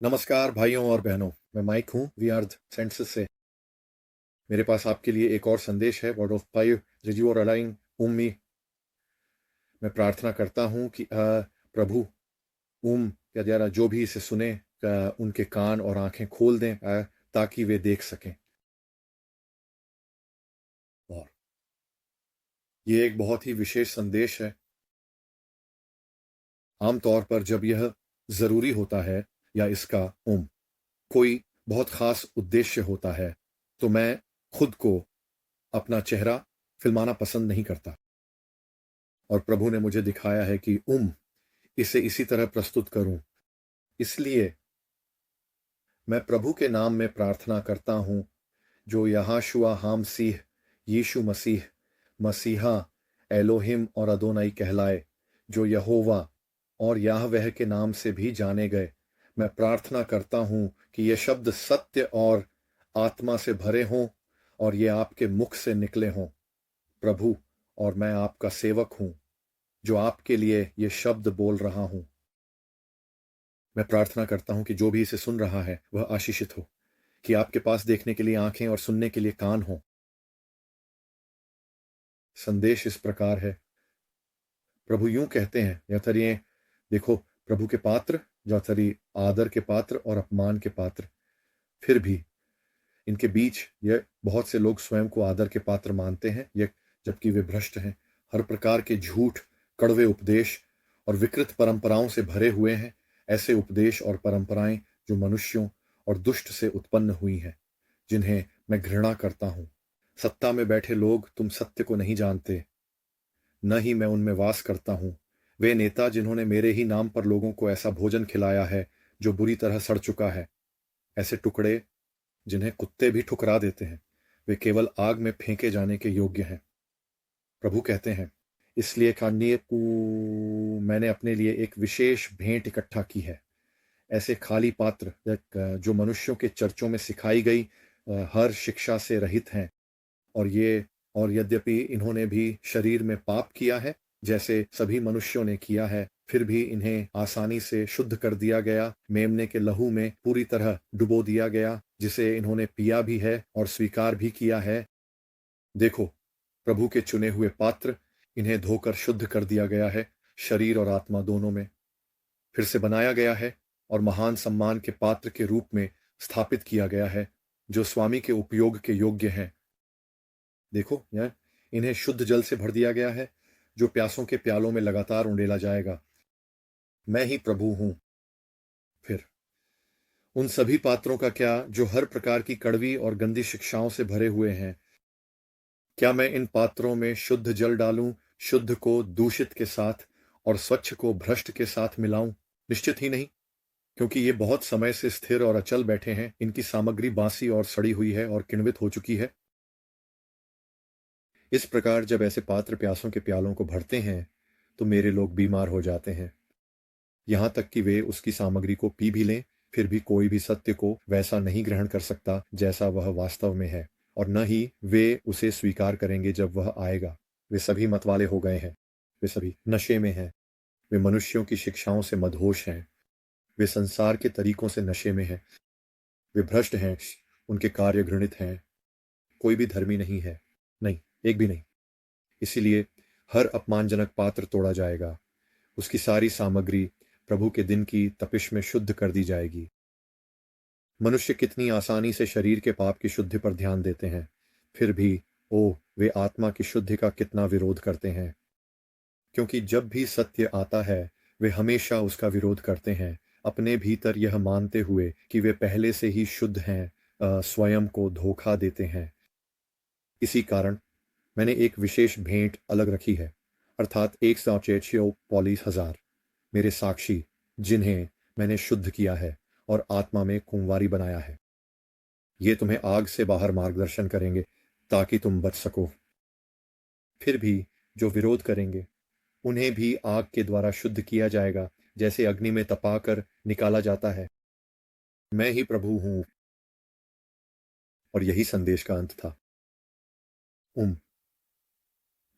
नमस्कार भाइयों और बहनों, मैं माइक हूँ वी आर सेंसेस से। मेरे पास आपके लिए एक और संदेश है, वर्ड ऑफ फाइव रिव्यू और अलाइंग उम्मी। मैं प्रार्थना करता हूँ कि प्रभु उम के द्वारा जो भी इसे सुने उनके कान और आंखें खोल दें ताकि वे देख सकें। और ये एक बहुत ही विशेष संदेश है। आमतौर पर जब यह ज़रूरी होता है या इसका कोई बहुत ख़ास उद्देश्य होता है, तो मैं खुद को अपना चेहरा फिल्माना पसंद नहीं करता। और प्रभु ने मुझे दिखाया है कि इसे इसी तरह प्रस्तुत करूं। इसलिए मैं प्रभु के नाम में प्रार्थना करता हूं, जो यहाशुआ हामसीह यीशु मसीह मसीहा एलोहिम और अदोनाई कहलाए, जो यहोवा और याहवेह के नाम से भी जाने गए। मैं प्रार्थना करता हूं कि ये शब्द सत्य और आत्मा से भरे हों और ये आपके मुख से निकले हों। प्रभु, और मैं आपका सेवक हूं जो आपके लिए ये शब्द बोल रहा हूं। मैं प्रार्थना करता हूं कि जो भी इसे सुन रहा है वह आशीषित हो, कि आपके पास देखने के लिए आंखें और सुनने के लिए कान हो। संदेश इस प्रकार है। प्रभु यूं कहते हैं, यथरिये देखो, प्रभु के पात्र यथरी आदर के पात्र और अपमान के पात्र, फिर भी इनके बीच ये बहुत से लोग स्वयं को आदर के पात्र मानते हैं, ये जबकि वे भ्रष्ट हैं। हर प्रकार के झूठ, कड़वे उपदेश और विकृत परंपराओं से भरे हुए हैं। ऐसे उपदेश और परंपराएं जो मनुष्यों और दुष्ट से उत्पन्न हुई हैं, जिन्हें मैं घृणा करता हूं। सत्ता में बैठे लोग तुम सत्य को नहीं जानते, न ही मैं उनमें वास करता हूं। वे नेता जिन्होंने मेरे ही नाम पर लोगों को ऐसा भोजन खिलाया है जो बुरी तरह सड़ चुका है, ऐसे टुकड़े जिन्हें कुत्ते भी ठुकरा देते हैं, वे केवल आग में फेंके जाने के योग्य हैं। प्रभु कहते हैं, इसलिए खानिए मैंने अपने लिए एक विशेष भेंट इकट्ठा की है। ऐसे खाली पात्र जो मनुष्यों के चर्चों में सिखाई गई हर शिक्षा से रहित हैं, और यद्यपि इन्होंने भी शरीर में पाप किया है जैसे सभी मनुष्यों ने किया है, फिर भी इन्हें आसानी से शुद्ध कर दिया गया। मेमने के लहू में पूरी तरह डुबो दिया गया, जिसे इन्होंने पिया भी है और स्वीकार भी किया है। देखो, प्रभु के चुने हुए पात्र, इन्हें धोकर शुद्ध कर दिया गया है, शरीर और आत्मा दोनों में फिर से बनाया गया है और महान सम्मान के पात्र के रूप में स्थापित किया गया है, जो स्वामी के उपयोग के योग्य हैं। देखो, यह इन्हें शुद्ध जल से भर दिया गया है, जो प्यासों के प्यालों में लगातार उंडेला जाएगा। मैं ही प्रभु हूं। फिर उन सभी पात्रों का क्या जो हर प्रकार की कड़वी और गंदी शिक्षाओं से भरे हुए हैं? क्या मैं इन पात्रों में शुद्ध जल डालूं, शुद्ध को दूषित के साथ और स्वच्छ को भ्रष्ट के साथ मिलाऊं? निश्चित ही नहीं, क्योंकि ये बहुत समय से स्थिर और अचल बैठे हैं। इनकी सामग्री बासी और सड़ी हुई है और किण्वित हो चुकी है। इस प्रकार जब ऐसे पात्र प्यासों के प्यालों को भरते हैं, तो मेरे लोग बीमार हो जाते हैं, यहां तक कि वे उसकी सामग्री को पी भी लें। फिर भी कोई भी सत्य को वैसा नहीं ग्रहण कर सकता जैसा वह वास्तव में है, और न ही वे उसे स्वीकार करेंगे जब वह आएगा। वे सभी मतवाले हो गए हैं, वे सभी नशे में हैं, वे मनुष्यों की शिक्षाओं से मदहोश हैं, वे संसार के तरीकों से नशे में हैं, वे भ्रष्ट हैं, उनके कार्य घृणित हैं। कोई भी धर्मी नहीं है, नहीं, एक भी नहीं। इसीलिए हर अपमानजनक पात्र तोड़ा जाएगा, उसकी सारी सामग्री प्रभु के दिन की तपिश में शुद्ध कर दी जाएगी। मनुष्य कितनी आसानी से शरीर के पाप की शुद्धि पर ध्यान देते हैं, फिर भी वे आत्मा की शुद्धि का कितना विरोध करते हैं। क्योंकि जब भी सत्य आता है, वे हमेशा उसका विरोध करते हैं, अपने भीतर यह मानते हुए कि वे पहले से ही शुद्ध हैं, स्वयं को धोखा देते हैं। इसी कारण मैंने एक विशेष भेंट अलग रखी है, अर्थात 140,000 मेरे साक्षी, जिन्हें मैंने शुद्ध किया है और आत्मा में कुंवारी बनाया है। ये तुम्हें आग से बाहर मार्गदर्शन करेंगे ताकि तुम बच सको। फिर भी जो विरोध करेंगे, उन्हें भी आग के द्वारा शुद्ध किया जाएगा, जैसे अग्नि में तपाकर निकाला जाता है। मैं ही प्रभु हूं। और यही संदेश का अंत था।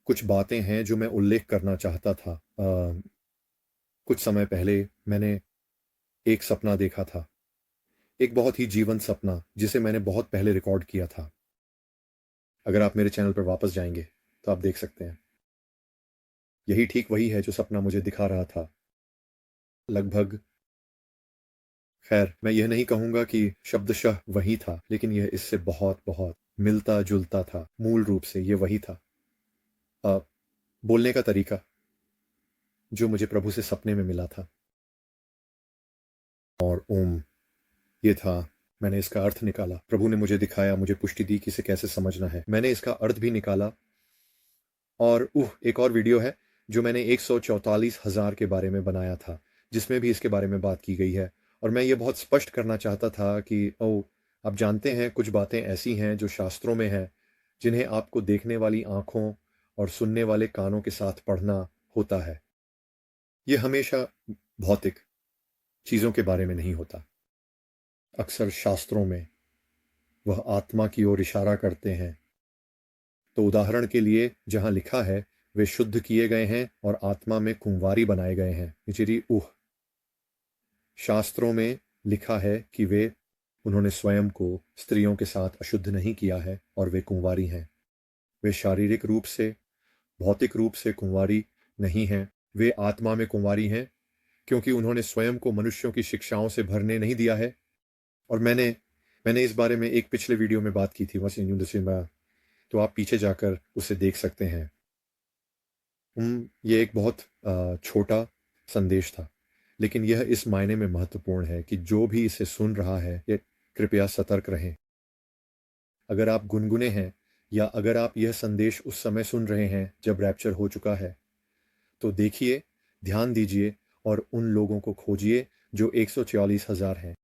कुछ बातें हैं जो मैं उल्लेख करना चाहता था। कुछ समय पहले मैंने एक सपना देखा था। एक बहुत ही जीवंत सपना जिसे मैंने बहुत पहले रिकॉर्ड किया था। अगर आप मेरे चैनल पर वापस जाएंगे तो आप देख सकते हैं यही ठीक वही है जो सपना मुझे दिखा रहा था। लगभग, खैर मैं यह नहीं कहूंगा कि शब्दशः वही था, लेकिन यह इससे बहुत बहुत मिलता जुलता था। मूल रूप से यह वही था। बोलने का तरीका जो मुझे प्रभु से सपने में मिला था। और ये था। मैंने इसका अर्थ निकाला, प्रभु ने मुझे दिखाया, मुझे पुष्टि दी कि इसे कैसे समझना है। मैंने इसका अर्थ भी निकाला। और एक और वीडियो है जो मैंने 144,000 के बारे में बनाया था, जिसमें भी इसके बारे में बात की गई है। और मैं ये बहुत स्पष्ट करना चाहता था कि आप जानते हैं कुछ बातें ऐसी हैं जो शास्त्रों में हैं, जिन्हें आपको देखने वाली आंखों और सुनने वाले कानों के साथ पढ़ना होता है। ये हमेशा भौतिक चीज़ों के बारे में नहीं होता। अक्सर शास्त्रों में वह आत्मा की ओर इशारा करते हैं। तो उदाहरण के लिए जहां लिखा है वे शुद्ध किए गए हैं और आत्मा में कुंवारी बनाए गए हैं, निचिरी शास्त्रों में लिखा है कि उन्होंने स्वयं को स्त्रियों के साथ अशुद्ध नहीं किया है और वे कुंवारी हैं। वे शारीरिक रूप से, भौतिक रूप से कुंवारी नहीं हैं। वे आत्मा में कुंवारी हैं, क्योंकि उन्होंने स्वयं को मनुष्यों की शिक्षाओं से भरने नहीं दिया है। और मैंने इस बारे में एक पिछले वीडियो में बात की थी, तो आप पीछे जाकर उसे देख सकते हैं। ये एक बहुत छोटा संदेश था, लेकिन यह इस मायने में महत्वपूर्ण है कि जो भी इसे सुन रहा है ये कृपया सतर्क रहें। अगर आप गुनगुने हैं या अगर आप यह संदेश उस समय सुन रहे हैं जब रैप्चर हो चुका है, तो देखिए, ध्यान दीजिए और उन लोगों को खोजिए जो 144,000 हैं।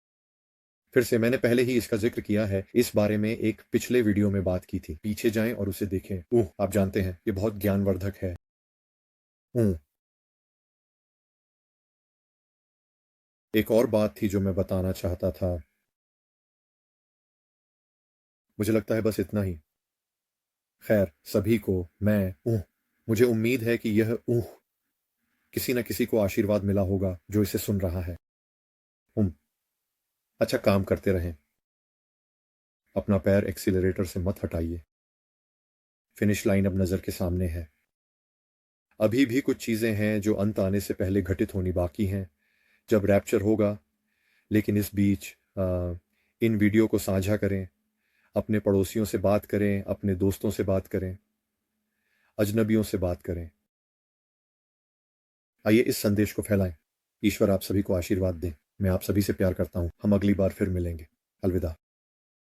फिर से, मैंने पहले ही इसका जिक्र किया है, इस बारे में एक पिछले वीडियो में बात की थी। पीछे जाएं और उसे देखें। आप जानते हैं ये बहुत ज्ञानवर्धक है। एक और बात थी जो मैं बताना चाहता था। मुझे लगता है बस इतना ही। खैर, सभी को मुझे उम्मीद है कि यह किसी न किसी को आशीर्वाद मिला होगा जो इसे सुन रहा है। अच्छा काम करते रहें। अपना पैर एक्सीलरेटर से मत हटाइए। फिनिश लाइन अब नजर के सामने है। अभी भी कुछ चीजें हैं जो अंत आने से पहले घटित होनी बाकी हैं, जब रैप्चर होगा। लेकिन इस बीच इन वीडियो को साझा करें, अपने पड़ोसियों से बात करें, अपने दोस्तों से बात करें, अजनबियों से बात करें। आइए इस संदेश को फैलाएं। ईश्वर आप सभी को आशीर्वाद दें। मैं आप सभी से प्यार करता हूं। हम अगली बार फिर मिलेंगे। अलविदा।